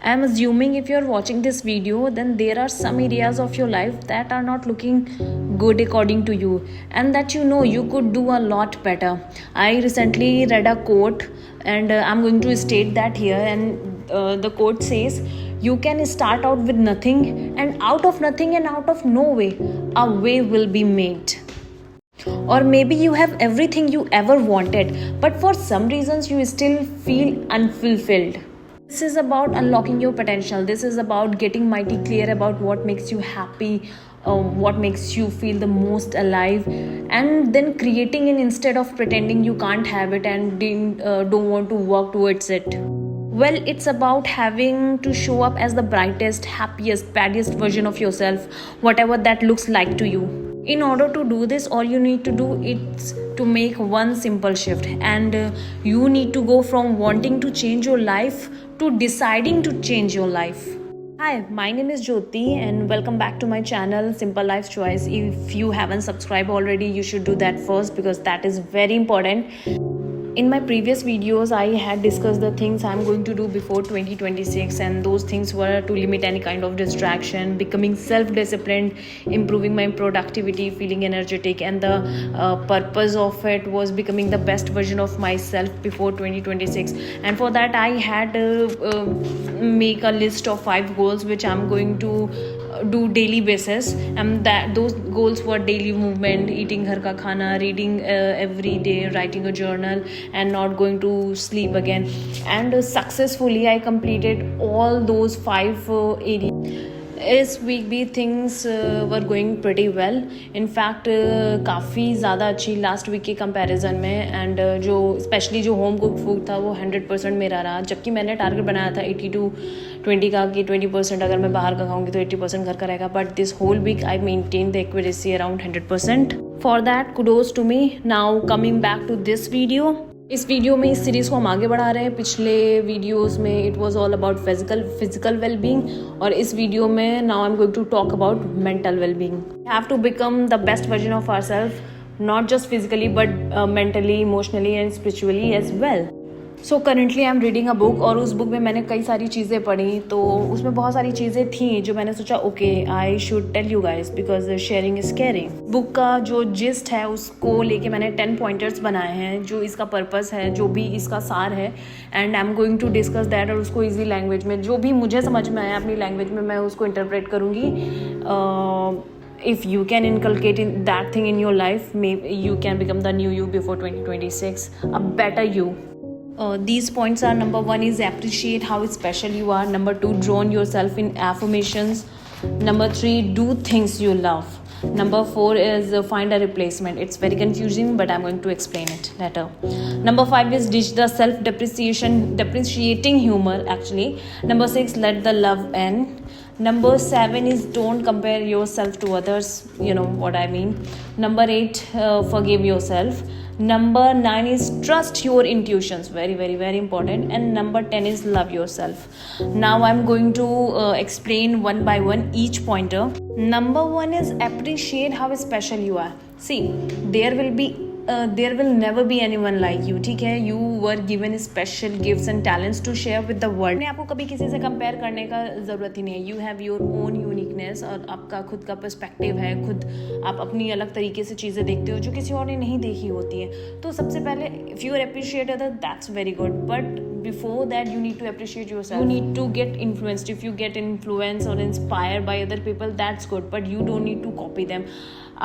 I'm assuming if you're watching this video, then there are some areas of your life that are not looking good according to you, and that you could do a lot better. I recently read a quote, and I'm going to state that here. And the quote says, you can start out with nothing, and out of nothing and out of no way, a way will be made. Or maybe you have everything you ever wanted, but for some reasons you still feel unfulfilled. This is about unlocking your potential. This is about getting mighty clear about what makes you happy, what makes you feel the most alive, and then creating it instead of pretending you can't have it and don't want to work towards it. Well, it's about having to show up as the brightest, happiest, baddest version of yourself, whatever that looks like to you. In order to do this, all you need to do is to make one simple shift, and you need to go from wanting to change your life to deciding to change your life. Hi, my name is Jyoti, and welcome back to my channel Simple Life Choice. If you haven't subscribed already, you should do that first, because that is very important. In my previous videos, I had discussed the things I'm going to do before 2026, and those things were to limit any kind of distraction, becoming self-disciplined, improving my productivity, feeling energetic, and the purpose of it was becoming the best version of myself before 2026. And for that, I had make a list of 5 goals which I'm going to do daily basis, and that those goals were daily movement, eating घर का खाना, reading every day, writing a journal, and not going to sleep again. And successfully I completed all those 5 areas. इस week भी things were going pretty well. In fact काफ़ी ज़्यादा अच्छी last week के comparison में. एंड जो स्पेशली जो home cook food था वो 100% मेरा रहा, जबकि मैंने टारगेट बनाया था 80-20 का, कि 20% अगर मैं बाहर का खाऊंगी तो 80% घर का रहेगा. But this whole week I maintain the accuracy around 100%. For that kudos to me. Now coming back to this video. इस वीडियो में इस सीरीज़ को हम आगे बढ़ा रहे हैं. पिछले वीडियोस में it was all about physical wellbeing, और इस वीडियो में now I am going to talk about mental wellbeing. We have to become the best version of ourself, not just physically but mentally, emotionally and spiritually as well. So currently I am reading a book, और उस book में मैंने कई सारी चीज़ें पढ़ी. तो उसमें बहुत सारी चीज़ें थी जो मैंने सोचा okay I should tell you guys, because sharing is caring. Book का जो जिस्ट है उसको लेके मैंने 10 पॉइंटर्स बनाए हैं, जो इसका पर्पस है, जो भी इसका सार है. And I am going to discuss that, और उसको ईजी लैंग्वेज में, जो भी मुझे समझ में आया अपनी लैंग्वेज में, मैं उसको इंटरप्रेट करूँगी. If you can inculcate in that thing in your life, maybe you can become the new you before 2026, a better you. These points are: number 1 is appreciate how special you are. Number 2, drown yourself in affirmations. Number 3, do things you love. Number 4 is find a replacement. It's very confusing, but I'm going to explain it later. Number 5 is ditch the depreciating humor actually. Number 6, let the love end. Number 7 is don't compare yourself to others. You know what I mean. Number 8, forgive yourself. Number 9 is trust your intuitions. Very, very, very important. And number 10 is love yourself. Now I'm going to explain one by one each pointer. Number 1 is appreciate how special you are. See, there will never be anyone like you. ठीक है, you were given special gifts and talents to share with the world. आपको कभी किसी से compare करने का ज़रूरत ही नहीं है. You have your own uniqueness, और आपका खुद का पर्सपेक्टिव है. खुद आप अपनी अलग तरीके से चीज़ें देखते हो जो किसी और ने नहीं देखी होती है. तो सबसे पहले if you appreciate other, that's very good. But before that you need to appreciate yourself. You need to get influenced. If you get influenced or inspired by other people, that's good. But you don't need to copy them.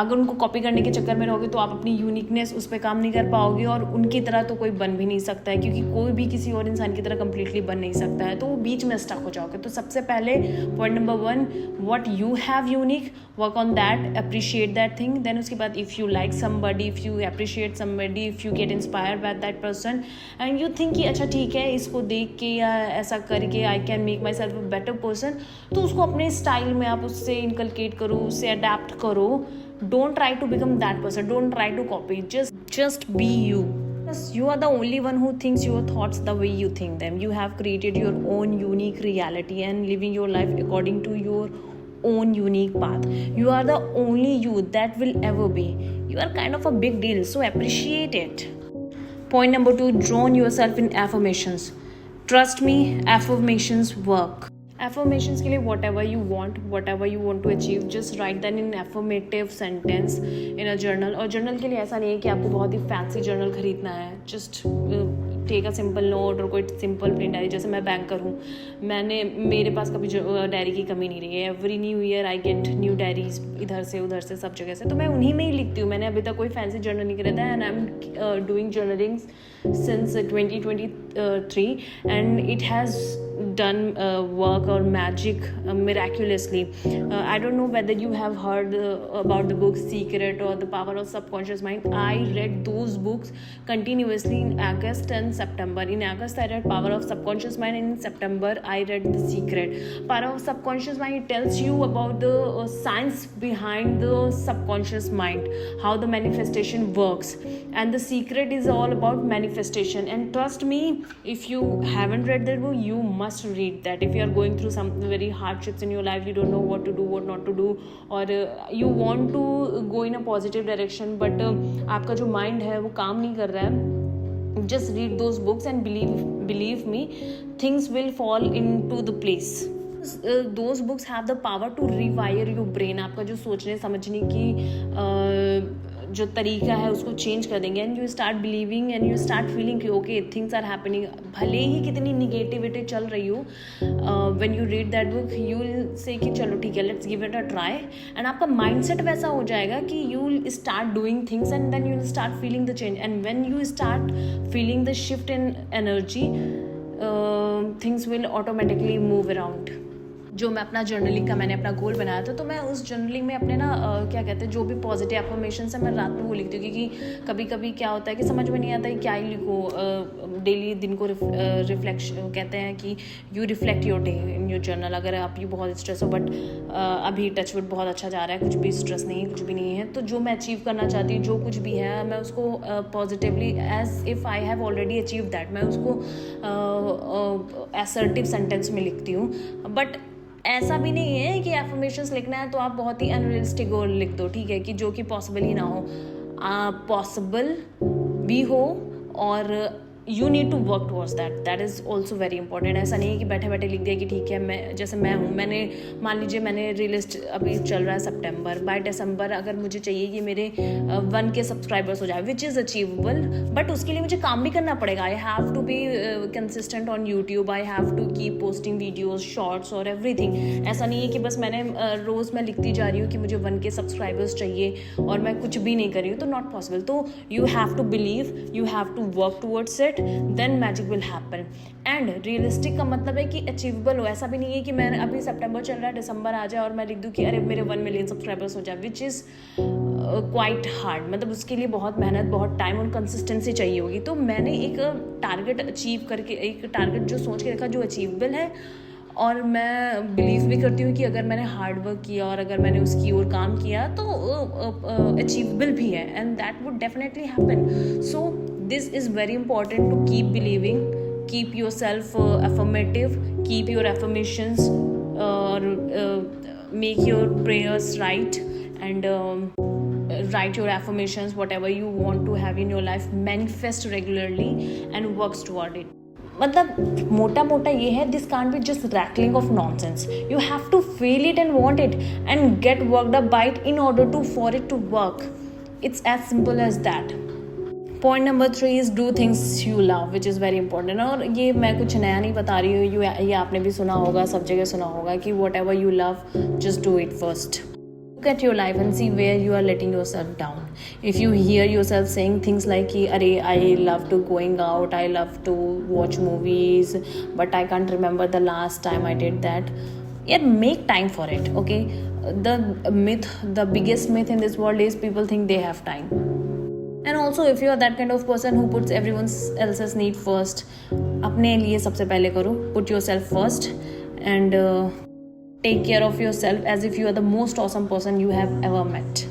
अगर उनको copy करने के चक्कर में रहोगे तो आप अपनी यूनिकनेस उस पर काम नहीं कर पाओगे, और उनकी तरह तो कोई बन भी नहीं सकता है, क्योंकि कोई भी किसी और इंसान की तरह कम्प्लीटली बन नहीं सकता है. तो वो बीच में स्टक हो जाओगे. तो सबसे पहले point number 1, what you have unique, work on that, appreciate that thing. Then उसके बाद if you like somebody, if you appreciate somebody, if you get inspired by that person, and you think कि अच्छा ठीक है, इसको देख के या ऐसा करके I can make my self a better person, तो उसको अपने स्टाइल में आप उससे इनकलकेट करो, उससे अडेप्ट करो. Don't try to become that person. Don't try to copy. Just be you. Yes, you are the only one who thinks your thoughts the way you think them. You have created your own unique reality and living your life according to your own unique path. You are the only you that will ever be. You are kind of a big deal, so appreciate it. Point number 2, drown yourself in affirmations. Trust me, affirmations work. Affirmations के लिए whatever you want to achieve, just write then in affirmative sentence in a journal. और journal के लिए ऐसा नहीं है कि आपको बहुत ही फैंसी जर्नल खरीदना है. Just take a simple note और कोई सिंपल प्लेन डायरी. जैसे मैं बैंकर हूँ, मेरे पास कभी डायरी की कमी नहीं रही है. Every new year I get new diaries, इधर से उधर से सब जगह से, तो मैं उन्हीं में ही लिखती हूँ. मैंने अभी तक कोई फैंसी जर्नल नहीं खरीदा है. And I am doing journaling since 2023 and it has done work or magic miraculously. I don't know whether you have heard about the book Secret or The Power of Subconscious Mind. I read those books continuously in August and September. In August I read Power of Subconscious Mind and in September I read The Secret. Power of Subconscious Mind, it tells you about the science behind the subconscious mind, how the manifestation works, and The Secret is all about manifestation. And trust me, if you haven't read that book, you must read that. If you are going through some very hardships in your life, you don't know what to do, what not to do, or you want to go in a positive direction but आपका जो mind है वो काम नहीं कर रहा है, just read those books and believe me, things will fall into the place. Those books have the power to rewire your brain. आपका जो सोचने समझने की जो तरीका है उसको चेंज कर देंगे. And you start believing and you start feeling कि ओके थिंग्स आर हैपनिंग. भले ही कितनी निगेटिविटी चल रही हो, when you read that book you will say कि चलो ठीक है, let's give it a try. And आपका माइंडसेट वैसा हो जाएगा कि you will start doing things and then you will start feeling the change. And when you start feeling the shift in energy, things will automatically move around. जो मैं अपना journaling का मैंने अपना गोल बनाया था, तो मैं उस जर्नलिंग में अपने क्या कहते हैं, जो भी पॉजिटिव एफर्मेशंस है मैं रात में वो लिखती हूँ. क्योंकि कभी कभी क्या होता है कि समझ में नहीं आता है क्या ही लिखो. डेली दिन को रिफ्लेक्शन कहते हैं कि you reflect your day in your journal. अगर आप ये बहुत स्ट्रेस हो, बट अभी टचवुड बहुत अच्छा जा रहा है, कुछ भी स्ट्रेस नहीं है, कुछ भी नहीं है, तो जो मैं अचीव करना चाहती हूँ, जो कुछ भी है, मैं उसको positively as if I have already achieve that, मैं उसको असर्टिव सेंटेंस में लिखती हूँ. बट ऐसा भी नहीं है कि एफर्मेशंस लिखना है तो आप बहुत ही अनरियलिस्टिक गोल लिख दो, ठीक है, कि जो कि पॉसिबल ही ना हो. पॉसिबल भी हो और you need to work towards that is also very important. ऐसा नहीं है कि बैठे बैठे लिख दिया कि ठीक है, मैं जैसे मैं हूँ, मैंने मान लीजिए मैंने रिलिस्ट अभी चल रहा है सितंबर, बाय दिसंबर अगर मुझे चाहिए कि मेरे 1K सब्सक्राइबर्स हो जाए, विच इज़ अचीवेबल, बट उसके लिए मुझे काम भी करना पड़ेगा. I have to be consistent on YouTube, I have to keep posting videos, shorts और एवरीथिंग. ऐसा नहीं है कि बस मैंने रोज़ मैं लिखती जा रही हूँ कि मुझे 1K सब्सक्राइबर्स चाहिए और मैं कुछ भी नहीं कर रही हूँ, तो नॉट पॉसिबल. तो you have to believe, you have to work towards it, then magic will happen. And realistic का मतलब है कि अचीवेबल हो. ऐसा भी नहीं है कि मैं अभी सितंबर चल रहा है, दिसंबर आ जाए और मैं लिख दूँ कि अरे मेरे 1 मिलियन सब्सक्राइबर्स हो जाए, विच इज़ क्वाइट हार्ड. मतलब उसके लिए बहुत मेहनत, बहुत टाइम और कंसिस्टेंसी चाहिए होगी. तो मैंने एक टारगेट अचीव करके, एक टारगेट जो सोच के रखा जो अचीवेबल है, और मैं बिलीव भी करती हूँ कि अगर मैंने हार्ड वर्क किया और अगर मैंने उसकी ओर काम किया तो अचीवेबल भी है, and that would definitely happen. So this is very important to keep believing, keep yourself affirmative, keep your affirmations, make your prayers right, and write your affirmations, whatever you want to have in your life, manifest regularly and works toward it. मतलब मोटा मोटा ये है, this can't be just rattling of nonsense. You have to feel it and want it and get worked up by it in order to for it to work. It's as simple as that. Point number 3 is do things you love, which is very important. और ये मैं कुछ नया नहीं बता रही हूँ, ये आपने भी सुना होगा, सब जगह सुना होगा कि what ever you love, just do it first. Look at your life and see where you are letting yourself down. If you hear yourself saying things like "Arey, I love to going out, I love to watch movies, but I can't remember the last time I did that." Yeah, make time for it. Okay, the biggest myth in this world is people think they have time. And also, if you are that kind of person who puts everyone else's need first, अपने लिए सबसे पहले करो. Put yourself first and take care of yourself as if you are the most awesome person you have ever met.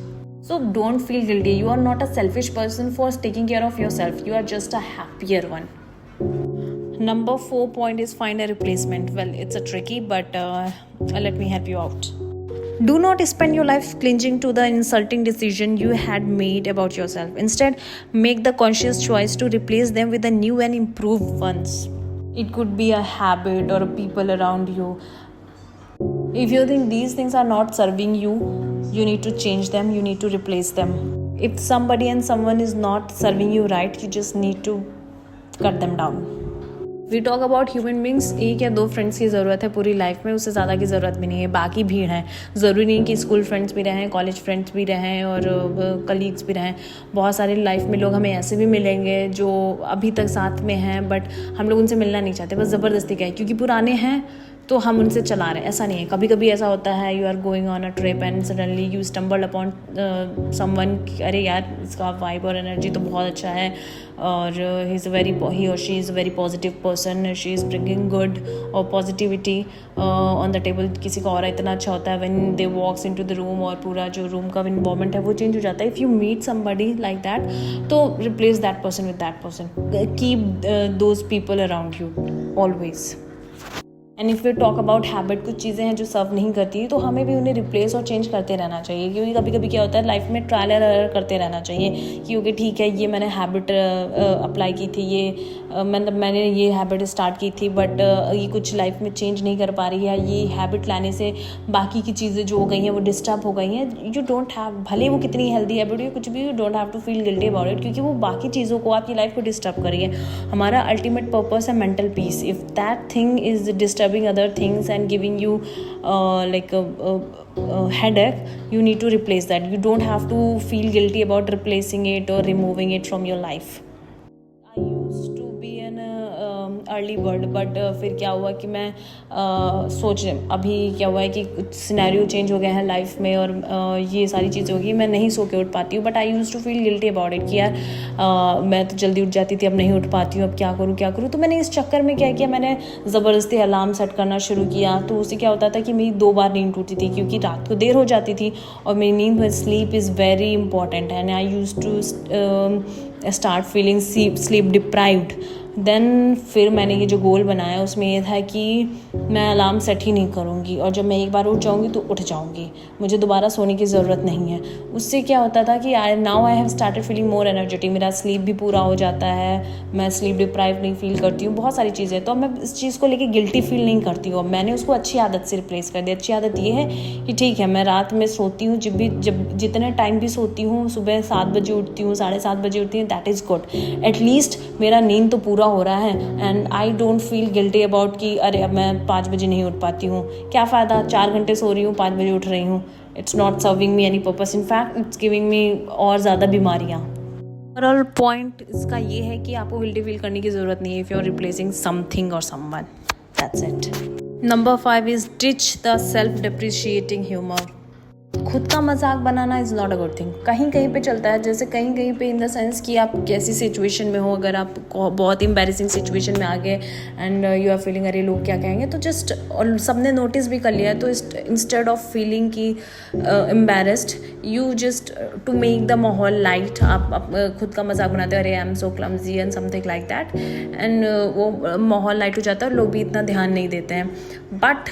So don't feel guilty. You are not a selfish person for taking care of yourself. You are just a happier one. Number 4 point is find a replacement. Well, it's a tricky, but let me help you out. Do not spend your life clinging to the insulting decision you had made about yourself. Instead, make the conscious choice to replace them with the new and improved ones. It could be a habit or people around you. If you think these things are not serving you, you need to change them, you need to replace them. If somebody and someone is not serving you right, you just need to cut them down. We talk about human beings, एक या दो friends की ज़रूरत है पूरी life में, उससे ज़्यादा की ज़रूरत भी नहीं है. बाकी भीड़ है. ज़रूरी नहीं कि स्कूल फ्रेंड्स भी रहें, कॉलेज फ्रेंड्स भी रहें और कलीग्स भी रहें. बहुत सारे लाइफ में लोग हमें ऐसे भी मिलेंगे जो अभी तक साथ में हैं बट हम लोग उनसे मिलना नहीं चाहते, बस ज़बरदस्ती का है क्योंकि पुराने हैं तो हम उनसे चला रहे हैं. ऐसा नहीं है. कभी कभी ऐसा होता है, you are going on a trip and suddenly you stumble upon someone, अरे यार इसका वाइब और एनर्जी तो बहुत अच्छा है और ही और she is very positive person, she is bringing good और पॉजिटिविटी ऑन द टेबल. किसी का और इतना अच्छा होता है when they walks into the room और पूरा जो रूम का इन्वायरमेंट है वो चेंज हो जाता है. If you meet somebody like that, तो replace that person with that person. Keep those people around you always. And if we talk about habit, कुछ चीज़ें हैं जो सर्व नहीं करती तो हमें भी उन्हें रिप्लेस और चेंज करते रहना चाहिए. क्योंकि कभी कभी क्या होता है लाइफ में, ट्रायल एंड एरर करते रहना चाहिए कि ओके ठीक है, ये मैंने हैबिट अप्लाई की थी, ये मैंने ये हैबिट स्टार्ट की थी बट ये कुछ लाइफ में चेंज नहीं कर पा रही है. ये हैबिट लाने से बाकी की चीज़ें जो हो गई हैं वो डिस्टर्ब हो गई हैं. यू डोंट हैव, भले वो कितनी हेल्दी हैबिट हो कुछ भी, you don't have to feel guilty about it क्योंकि वो बाकी चीज़ों को, आपकी लाइफ को डिस्टर्ब कर रही है. हमारा अल्टीमेट पर्पस है mental peace. If that thing is disturbing other things and giving you like a headache, you need to replace that. You don't have to feel guilty about replacing it or removing it from your life. I used to be an early bird but फिर क्या हुआ कि मैं सोच, अभी क्या हुआ है कि कुछ सिनेरियो चेंज हो गया है लाइफ में और ये सारी चीज़ें होगी, मैं नहीं सो के उठ पाती हूँ. But I use to feel guilty about it कि यार मैं तो जल्दी उठ जाती थी, अब नहीं उठ पाती हूँ, अब क्या करूँ. तो मैंने इस चक्कर में क्या किया, मैंने ज़बरदस्ती अलार्म सेट करना शुरू किया. तो उससे क्या होता था कि मेरी 2 बार नींद टूटती थी क्योंकि रात को देर हो जाती थी और मेरी नींद में sleep is very important and I use to start feeling sleep deprived. Then फिर मैंने ये जो गोल बनाया उसमें ये था कि मैं अलार्म सेट ही नहीं करूँगी और जब मैं एक बार उठ जाऊँगी तो उठ जाऊँगी, मुझे दोबारा सोने की ज़रूरत नहीं है. उससे क्या होता था कि I have started feeling more energetic. मेरा स्लीप भी पूरा हो जाता है, मैं स्लीप डिप्राइव नहीं फील करती हूँ, बहुत सारी चीज़ें. तो मैं इस चीज़ को लेके गिल्टी फील नहीं करती हूँ. मैंने उसको अच्छी आदत से रिप्लेस कर दिया. अच्छी आदत ये है कि ठीक है, मैं रात में सोती हूँ, जब जितने टाइम भी सोती हूँ, सुबह 7 बजे उठती हूँ, 7:30 बजे उठती हूँ, दैट इज़ गुड. एटलीस्ट मेरा नींद तो पूरा हो रहा है and I don't feel guilty about कि अरे अब मैं 5 बजे नहीं उठ पाती हूँ, क्या फ़ायदा, 4 घंटे सो रही हूँ, 5 बजे उठ रही हूँ. It's not serving me any purpose, in fact it's giving me और ज़्यादा बीमारियाँ. ओवरऑल पॉइंट इसका ये है कि आपको गिल्टी फील करने की ज़रूरत नहीं है if you are replacing something और someone. That's it. Number 5 is ditch the self deprecating humour. खुद का मजाक बनाना is not a good thing. कहीं कहीं पे चलता है, जैसे कहीं कहीं पे इन द सेंस कि आप कैसी सिचुएशन में हो, अगर आप बहुत एम्बैरेसिंग सिचुएशन में आ गए एंड यू आर फीलिंग अरे लोग क्या कहेंगे, तो जस्ट, और सबने नोटिस भी कर लिया, तो इंस्टेड ऑफ फीलिंग की embarrassed, you just to make the माहौल लाइट, आप खुद का मजाक बनाते हो, अरे I am so clumsy and something like that, and वो माहौल लाइट हो जाता है और लोग भी इतना ध्यान नहीं देते हैं. But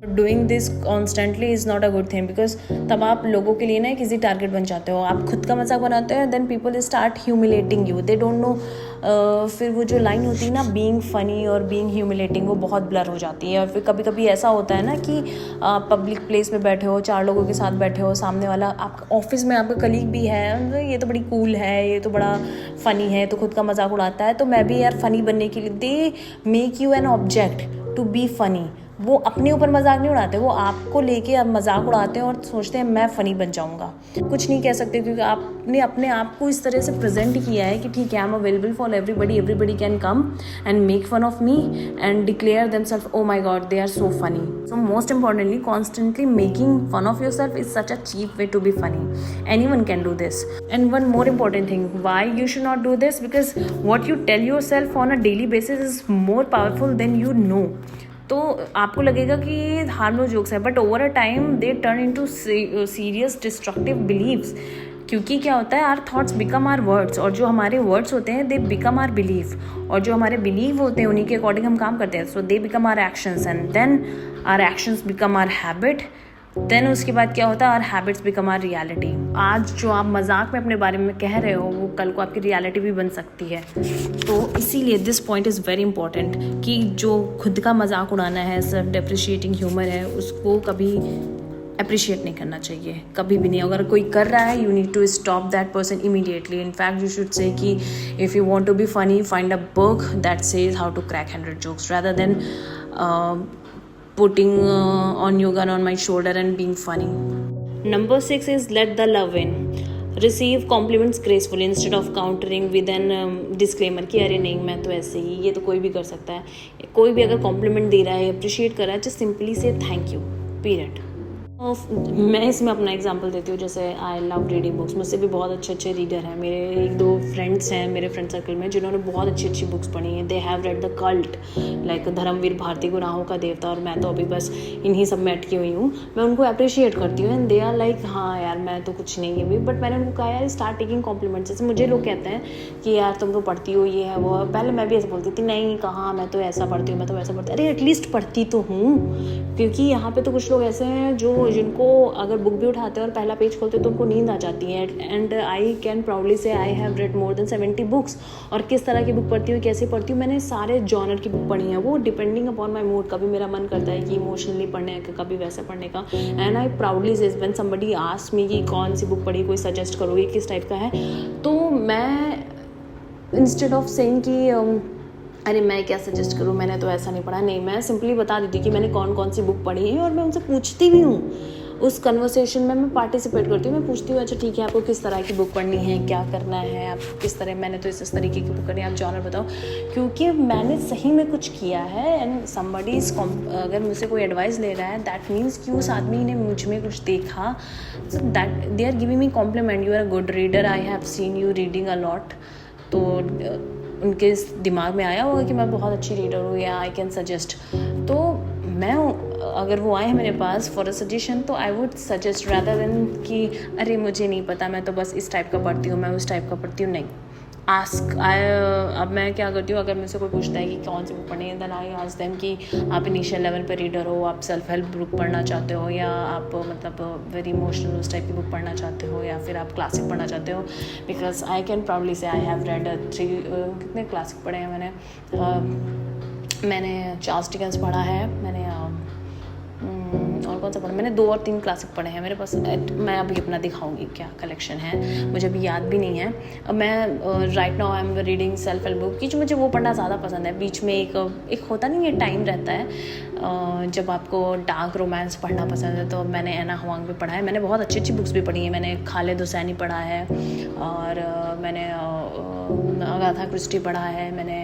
doing this constantly is not a good thing because तब आप लोगों के लिए ना एक इजी टारगेट बन जाते हो. आप खुद का मजाक बनाते हो, then people start humiliating you, they don't know. फिर वो जो लाइन होती है ना, बीइंग फनी और बीइंग ह्यूमिलेटिंग, वो बहुत ब्लर हो जाती है. और फिर कभी कभी ऐसा होता है ना कि पब्लिक प्लेस में बैठे हो, 4 लोगों के साथ बैठे हो, सामने वाला आपका ऑफिस में आपका कलीग भी है, ये तो बड़ी कूल है, ये तो बड़ा फ़नी है, तो खुद का मजाक उड़ाता है. तो मैं भी यार फ़नी बनने के लिए, they make you an object to be funny. वो अपने ऊपर मजाक नहीं उड़ाते, वो आपको लेके अब मजाक उड़ाते हैं और सोचते हैं मैं फ़नी बन जाऊंगा. कुछ नहीं कह सकते क्योंकि आपने अपने आप को इस तरह से प्रेजेंट किया है कि ठीक है, I am available for everybody can come and make fun of me and declare themselves, oh my God they are so funny. So most importantly, constantly making fun of your self is such a cheap way to be funny. Anyone can do this. And one more important thing, why you should not do this, because what you tell your self on a daily basis is more powerful then you know. तो आपको लगेगा कि ये harmless jokes है, but over a time they turn into serious destructive believes. क्योंकि क्या होता है, our thoughts become our words, और जो हमारे वर्ड्स होते हैं दे बिकम आर बिलीव, और जो हमारे बिलीव होते हैं उन्हीं के अकॉर्डिंग हम काम करते हैं. So they become our actions and then our actions become our habit. Then उसके बाद क्या होता है, और हैबिट्स बिकम आवर रियलिटी। आज जो आप मजाक में अपने बारे में कह रहे हो वो कल को आपकी रियलिटी भी बन सकती है। तो इसीलिए this point is very important कि जो खुद का मजाक उड़ाना है, सेल्फ डेप्रिशिएटिंग ह्यूमर है, उसको कभी अप्रिशिएट नहीं करना चाहिए, कभी भी नहीं। अगर कोई कर रहा है, you need to stop that person immediately. In fact you should say कि if you want to be funny, find a book that says how to crack 100 jokes rather than putting on your gun on my shoulder and being funny. Number 6 is let the love in. Receive compliments gracefully instead of countering with an disclaimer कि अरे नहीं मैं तो ऐसे ही, ये तो कोई भी कर सकता है। कोई भी अगर कॉम्प्लीमेंट दे रहा है, अप्रिशिएट कर रहा है, जस्ट सिंपली से थैंक यू, पीरियड। मैं इसमें अपना एग्जांपल देती हूँ। जैसे आई लव रीडिंग बुक्स, मुझसे भी बहुत अच्छे अच्छे रीडर हैं। मेरे 1-2 फ्रेंड्स हैं मेरे फ्रेंड सर्कल में जिन्होंने बहुत अच्छी अच्छी बुक्स पढ़ी हैं। They have read the cult like Dharamvir Bharati, गुनाहों का देवता, और मैं तो अभी बस इन्हीं सब में अटकी हुई हूँ। मैं उनको अप्रिशिएट करती हूँ एंड दे आर लाइक हाँ यार मैं तो कुछ नहीं है भी, बट मैंने उनको कहा यार स्टार्ट टेकिंग कॉम्प्लीमेंट्स। जैसे मुझे लोग कहते हैं कि यार तुम तो पढ़ती हो, ये है वो है। पहले मैं भी ऐसे बोलती थी, नहीं कहाँ मैं तो ऐसा पढ़ती हूँ, मैं तो वैसा पढ़ती हूँ। अरे एटलीस्ट पढ़ती तो हूँ, क्योंकि यहाँ पे तो कुछ लोग ऐसे हैं जो जिनको अगर बुक भी उठाते हैं और पहला पेज खोलते हैं तो उनको नींद आ जाती है। एंड आई कैन प्राउडली से I have read more than 70 books. और किस तरह की बुक पढ़ती हूँ, कैसे पढ़ती हूँ, मैंने सारे जॉनर की बुक पढ़ी है। वो डिपेंडिंग अपॉन माई मूड, कभी मेरा मन करता है कि इमोशनली पढ़ने का, कभी वैसे पढ़ने का। एंड आई प्राउडली से व्हेन समबडी आस्क्स मी कि कौन सी बुक पढ़ी, कोई सजेस्ट करोगे किस टाइप का है, तो मैं इंस्टेड ऑफ सेइंग कि अरे मैं क्या सजेस्ट करूँ, मैंने तो ऐसा नहीं पढ़ा, नहीं, मैं सिंपली बता देती कि मैंने कौन कौन सी बुक पढ़ी है। और मैं उनसे पूछती भी हूँ, उस कन्वर्सेशन में मैं पार्टिसिपेट करती हूँ। मैं पूछती हूँ अच्छा ठीक है आपको किस तरह की बुक पढ़नी है, क्या करना है, आप किस तरह, मैंने तो इस तरीके की बुक करनी है, आप जॉनर बताओ, क्योंकि मैंने सही में कुछ किया है। एंड समबडी अगर मुझसे कोई एडवाइस ले रहा है दैट मीन्स कि उस आदमी ने मुझ में कुछ देखा, so that they are giving me compliment, you are a good reader, I have seen you reading a lot. तो उनके दिमाग में आया होगा कि मैं बहुत अच्छी रीडर हूँ या आई कैन सजेस्ट। तो मैं अगर वो आए हैं मेरे पास फॉर अ सजेशन, तो I would suggest rather than कि अरे मुझे नहीं पता, मैं तो बस इस टाइप का पढ़ती हूँ, मैं उस टाइप का पढ़ती हूँ। नहीं, आस्क। अब मैं क्या करती हूँ, अगर मुझसे कोई पूछता है कि कौन सी बुक पढ़नी है, देन आई आस्क देम कि आप इनिशियल लेवल पे रीडर हो, आप सेल्फ हेल्प बुक पढ़ना चाहते हो, या आप मतलब वेरी इमोशनल उस टाइप की बुक पढ़ना चाहते हो, या फिर आप क्लासिक पढ़ना चाहते हो। बिकॉज आई कैन प्राउडली से आई हैव रेड 3 कितने क्लासिक पढ़े हैं मैंने चार्ल्स डिकेंस पढ़ा है, मैंने और कौन सा पढ़ा, मैंने 2 और 3 क्लासिक पढ़े हैं मेरे पास। मैं अभी अपना दिखाऊंगी क्या कलेक्शन है, मुझे अभी याद भी नहीं है। मैं right now I am reading self help book, क्योंकि मुझे वो पढ़ना ज़्यादा पसंद है। बीच में एक होता नहीं है टाइम रहता है जब आपको डार्क रोमांस पढ़ना पसंद है, तो मैंने एना हुआंग भी पढ़ा है। मैंने बहुत अच्छी अच्छी बुक्स भी पढ़ी हैं। मैंने खालिद हुसैनी पढ़ा है, और मैंने अगाथा क्रिस्टी पढ़ा है, मैंने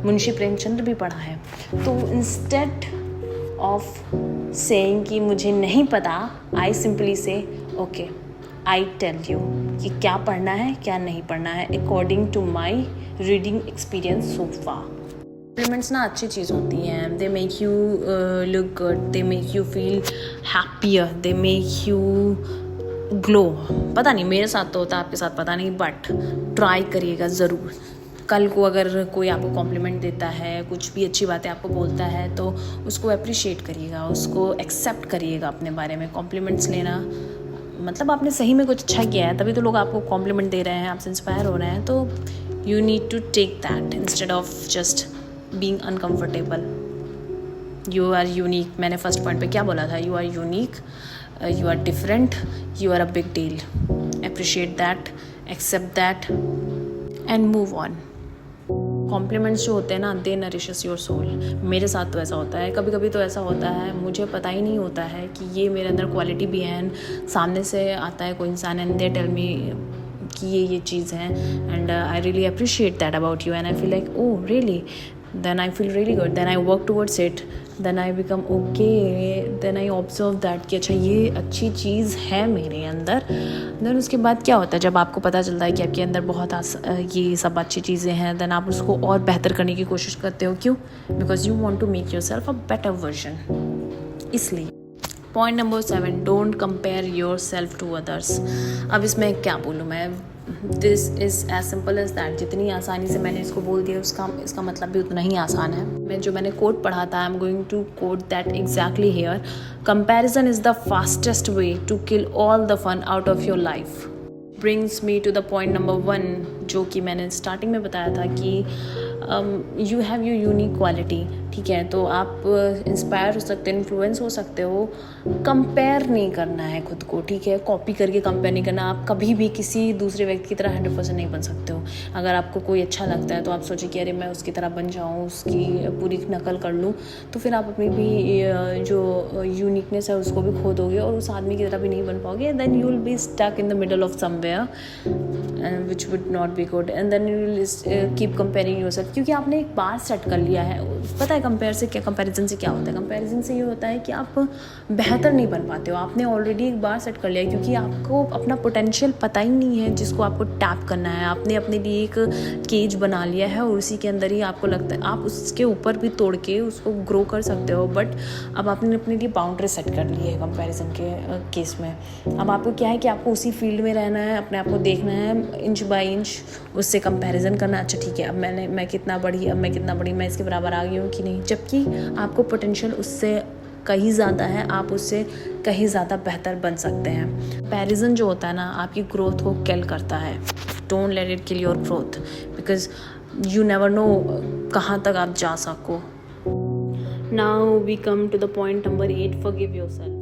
मुंशी प्रेमचंद भी पढ़ा है। तो इंस्टेड ऑफ सेइंग कि मुझे नहीं पता, I simply say okay I tell you कि क्या पढ़ना है क्या नहीं पढ़ना है according to my reading experience so far. Compliments ना अच्छी चीज़ होती हैं, they make you look good, they make you feel happier, they make you glow. पता नहीं मेरे साथ तो होता है, आपके साथ पता नहीं, बट ट्राई करिएगा ज़रूर। कल को अगर कोई आपको कॉम्प्लीमेंट देता है, कुछ भी अच्छी बातें आपको बोलता है, तो उसको अप्रिशिएट करिएगा, उसको एक्सेप्ट करिएगा अपने बारे में। कॉम्प्लीमेंट्स लेना मतलब आपने सही में कुछ अच्छा किया है, तभी तो लोग आपको कॉम्प्लीमेंट दे रहे हैं, आपसे इंस्पायर हो रहे हैं। तो you need to take that instead of just being uncomfortable. You are unique. मैंने फर्स्ट पॉइंट पे क्या बोला था, you are unique, you are different, you are a big deal. Appreciate that, accept that and move on. Compliments जो होते हैं ना, दे nourishes your soul. मेरे साथ तो ऐसा होता है, कभी कभी तो ऐसा होता है मुझे पता ही नहीं होता है कि ये मेरे अंदर क्वालिटी भी है। सामने से आता है कोई इंसान एंड दे टेल मी कि ये चीज़ है, and I really appreciate that about you, and I feel like oh really, then I feel really good, then I work towards it, then I become okay, then I observe that कि अच्छा ये अच्छी चीज़ है मेरे अंदर। then उसके बाद क्या होता है, जब आपको पता चलता है कि आपके अंदर बहुत ये सब अच्छी चीज़ें हैं, then आप उसको और बेहतर करने की कोशिश करते हो। क्यों? because you want to make yourself a better version। इसलिए point number 7, don't compare your self to others. अब इसमें क्या बोलूँ मैं, this is as simple as that. जितनी आसानी से मैंने इसको बोल दिया इसका मतलब भी उतना ही आसान है. मैंने कोट पढ़ा था, I am going to quote that exactly here. Comparison is the fastest way to kill all the fun out of your life. Brings me to the point number 1, जो कि मैंने स्टार्टिंग में बताया था कि you have your unique quality. ठीक है, तो आप इंस्पायर हो सकते हो, इन्फ्लुएंस हो सकते हो. कंपेयर नहीं करना है खुद को. ठीक है, कॉपी करके कंपेयर नहीं करना. आप कभी भी किसी दूसरे व्यक्ति की तरह 100% नहीं बन सकते हो. अगर आपको कोई अच्छा लगता है तो आप सोचिए कि अरे मैं उसकी तरह बन जाऊँ, उसकी पूरी नकल कर लूँ, तो फिर आप अपनी भी जो यूनिकनेस है उसको भी खो दोगे और उस आदमी की तरह भी नहीं बन पाओगे. Then you will be stuck in the middle of somewhere which would not be good. And then you will keep comparing yourself, क्योंकि आपने एक बार सेट कर लिया है. पता है कंपैरिजन से क्या होता है? कंपैरिजन से ये होता है कि आप बेहतर नहीं बन पाते हो. आपने ऑलरेडी एक बार सेट कर लिया है, क्योंकि आपको अपना पोटेंशियल पता ही नहीं है जिसको आपको टैप करना है. आपने अपने लिए एक केज बना लिया है और उसी के अंदर ही आपको लगता है आप उसके ऊपर भी तोड़ के उसको ग्रो कर सकते हो. बट अब आपने अपने लिए बाउंड्री सेट कर ली है कंपैरिजन के केस में. अब आपको क्या है कि आपको उसी फील्ड में रहना है, अपने आप को देखना है इंच बाय इंच, उससे कंपैरिजन करना. अच्छा ठीक है, अब मैं कितना बड़ी, मैं इसके बराबर आ गई हूँ कि नहीं, जबकि आपको पोटेंशियल उससे कहीं ज़्यादा है. आप उससे कहीं ज़्यादा बेहतर बन सकते हैं. कंपैरिजन जो होता है ना, आपकी ग्रोथ को किल करता है. Don't let it kill your growth, because you never know कहाँ तक आप जा सको. Now we come to the point number 8, forgive yourself.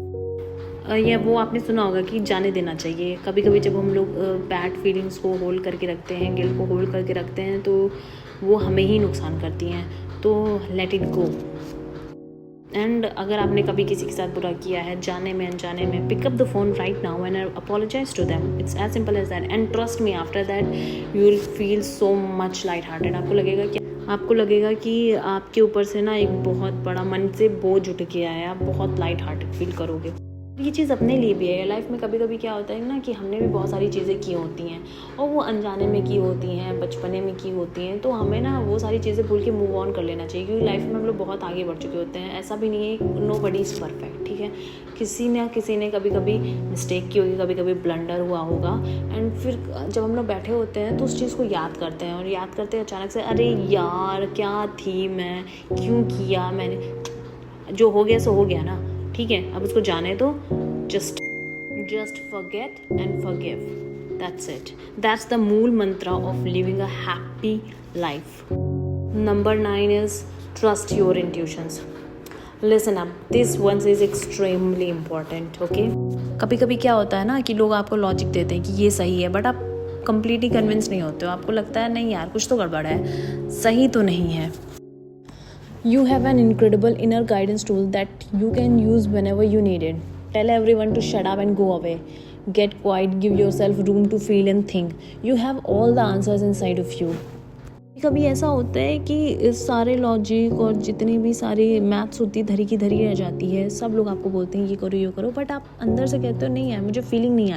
या वो आपने सुना होगा कि जाने देना चाहिए. कभी कभी जब हम लोग बैड फीलिंग्स को होल्ड करके रखते हैं, गिल्ट को होल्ड करके रखते हैं, तो वो हमें ही नुकसान करती हैं. तो लेट इट गो. एंड अगर आपने कभी किसी के साथ बुरा किया है, जाने में अनजाने में, pick up the phone right now and apologise to them. It's as simple as that. And trust me, after that you will feel so much light hearted. आपको लगेगा कि आपके ऊपर से ना एक बहुत बड़ा मन से बोझ उठ गया है. आप बहुत लाइट हार्टेड फील करोगे. ये चीज़ अपने लिए भी है. लाइफ में कभी कभी क्या होता है ना कि हमने भी बहुत सारी चीज़ें की होती हैं और वो अनजाने में की होती हैं, बचपने में की होती हैं. तो हमें ना वो सारी चीज़ें भूल के मूव ऑन कर लेना चाहिए, क्योंकि लाइफ में हम लोग बहुत आगे बढ़ चुके होते हैं. ऐसा भी नहीं है, नो बडी इज़ परफेक्ट. ठीक है, किसी ने कभी कभी मिस्टेक की होगी, कभी कभी ब्लंडर हुआ होगा. एंड फिर जब हम लोग बैठे होते हैं तो उस चीज़ को याद करते हैं, और याद करते हैं अचानक से, अरे यार क्या थी मैं, क्यों किया मैंने. जो हो गया सो हो गया ना. ठीक है, अब उसको जाने दो. Just forget and forgive. That's it. That's the मूल मंत्र of living a happy life. Number 9 is trust your intuitions. Listen up. This one is extremely important. Okay? कभी कभी क्या होता है ना कि लोग आपको लॉजिक देते हैं कि ये सही है, बट आप कंप्लीटली कन्विंस नहीं होते हो. आपको लगता है नहीं यार, कुछ तो गड़बड़ है, सही तो नहीं है. You have an incredible inner guidance tool that you can use whenever you need it. Tell everyone to shut up and go away. Get quiet, give yourself room to feel and think. You have all the answers inside of you. कभी ऐसा होता है कि इस सारे logic और जितनी भी सारी मैथ्स होती है धरी की धरी रह जाती है. सब लोग आपको बोलते हैं ये करो, बट आप अंदर से कहते हो नहीं यार, मुझे फीलिंग नहीं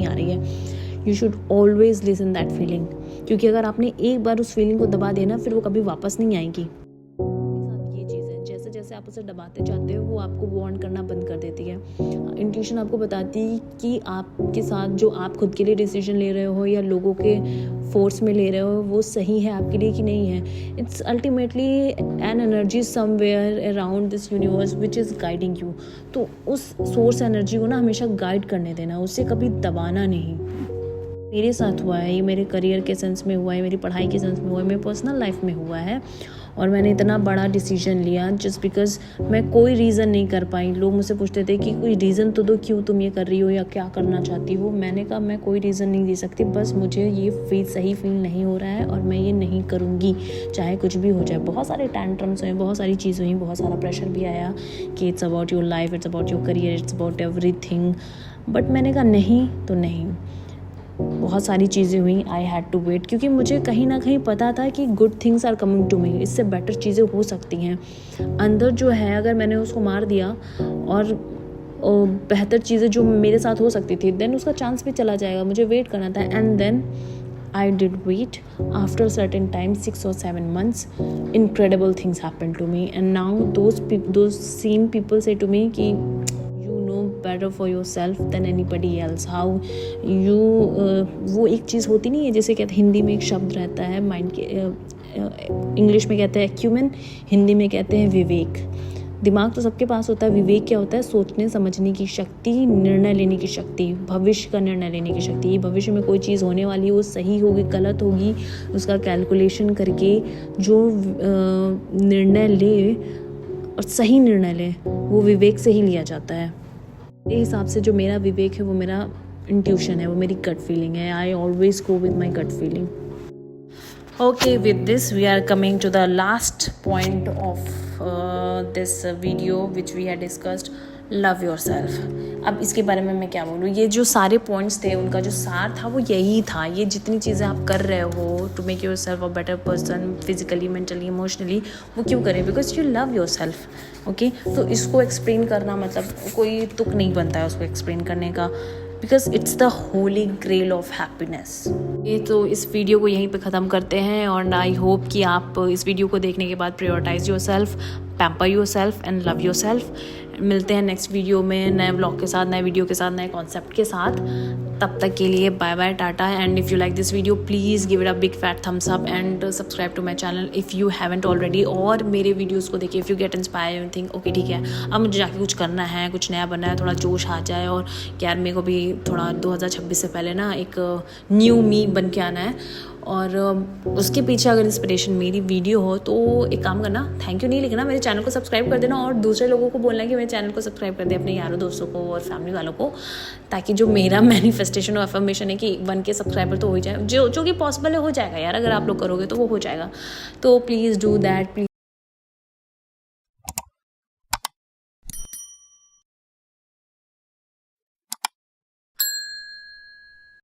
आ रही है. You should always listen that feeling, क्योंकि अगर आपने एक बार उस फीलिंग को दबा दिया ना, फिर वो कभी वापस नहीं आएगी. जैसे आप उसे दबाते जाते हो, वो आपको वार्न करना बंद कर देती है. इंट्यूशन आपको बताती है कि आपके साथ जो आप खुद के लिए डिसीजन ले रहे हो या लोगों के फोर्स में ले रहे हो, वो सही है आपके लिए कि नहीं है. It's ultimately an energy somewhere around this universe which is guiding you. तो उस सोर्स एनर्जी को ना हमेशा गाइड करने देना, उससे कभी दबाना नहीं. मेरे साथ हुआ है, ये मेरे करियर के सेंस में हुआ है, मेरी पढ़ाई के सेंस में हुआ है, मेरे पर्सनल लाइफ में हुआ है. और मैंने इतना बड़ा डिसीजन लिया जस्ट बिकॉज मैं कोई रीज़न नहीं कर पाई. लोग मुझसे पूछते थे कि कोई रीज़न तो दो, क्यों तुम ये कर रही हो या क्या करना चाहती हो. मैंने कहा मैं कोई रीज़न नहीं दे सकती, बस मुझे ये सही फील नहीं हो रहा है और मैं ये नहीं करूँगी, चाहे कुछ भी हो जाए. बहुत सारे टैंट्रम्स हुए, बहुत सारी चीज़ें हुई, बहुत सारा प्रेशर भी आया कि it's about your life, it's about your career, it's about everything. But मैंने कहा नहीं तो नहीं. बहुत सारी चीज़ें हुई, आई हैड टू वेट, क्योंकि मुझे कहीं ना कहीं पता था कि good things are coming to me, इससे बेटर चीज़ें हो सकती हैं. अंदर जो है अगर मैंने उसको मार दिया और बेहतर चीज़ें जो मेरे साथ हो सकती थी, देन उसका चांस भी चला जाएगा. मुझे वेट करना था. And then I did wait. After a certain time, 6 or 7 months, incredible things happened to me. And now those same people say to me कि better for yourself than anybody else. How you वो एक चीज़ होती नहीं है, जैसे कहते हिंदी में एक शब्द रहता है माइंड के, इंग्लिश में कहते हैं एक्यूमेन, हिंदी में कहते हैं विवेक. दिमाग तो सबके पास होता है, विवेक क्या होता है? सोचने समझने की शक्ति, निर्णय लेने की शक्ति, भविष्य का निर्णय लेने की शक्ति. भविष्य में कोई चीज़ होने वाली है, वो सही होगी गलत होगी, उसका कैलकुलेशन करके जो निर्णय ले और सही निर्णय ले, वो विवेक से ही लिया जाता है. मेरे हिसाब से जो मेरा विवेक है वो मेरा इंट्यूशन है, वो मेरी गट फीलिंग है. I always go with my gut feeling. Okay, with this we are coming to the last point of this video which we had discussed. Love yourself. अब इसके बारे में मैं क्या बोलूँ, ये जो सारे पॉइंट्स थे उनका जो सार था वो यही था. ये जितनी चीज़ें आप कर रहे हो to make yourself a better person, physically, mentally, emotionally, वो क्यों करें? Because you love yourself. Okay, तो इसको एक्सप्लेन करना मतलब कोई तुक नहीं बनता है उसको एक्सप्लेन करने का, because it's the holy grail of happiness. ये तो इस वीडियो को यहीं पे ख़त्म करते हैं और आई होप कि आप इस वीडियो को देखने के बाद prioritise yourself, pamper yourself and love yourself. मिलते हैं नेक्स्ट वीडियो में नए ब्लॉग के साथ, नए वीडियो के साथ, नए कॉन्सेप्ट के साथ. तब तक के लिए bye bye, tata. And if you like this video please give it a big fat thumbs up and subscribe to my channel if you haven't already. और मेरे वीडियोज़ को देखिए, if you get inspire you think okay ठीक है अब मुझे जाके कुछ करना है, कुछ नया बनना है, थोड़ा जोश आ जाए और यार मेरे को भी थोड़ा 2026 से पहले ना एक न्यू मी बन के आना है, और उसके पीछे अगर इंस्पिरेशन मेरी वीडियो हो तो एक काम करना, थैंक यू नहीं लिखना, मेरे चैनल को सब्सक्राइब कर देना और दूसरे लोगों को बोलना कि मेरे चैनल को सब्सक्राइब कर दे, अपने यारों दोस्तों को और फैमिली वालों को, ताकि जो मेरा मैनिफेस्टेशन और अफर्मेशन है कि 1K सब्सक्राइबर तो हो ही जाए, जो कि पॉसिबल है, हो जाएगा यार. अगर आप लोग करोगे तो वो हो जाएगा. तो प्लीज़ डू दैट, प्लीज़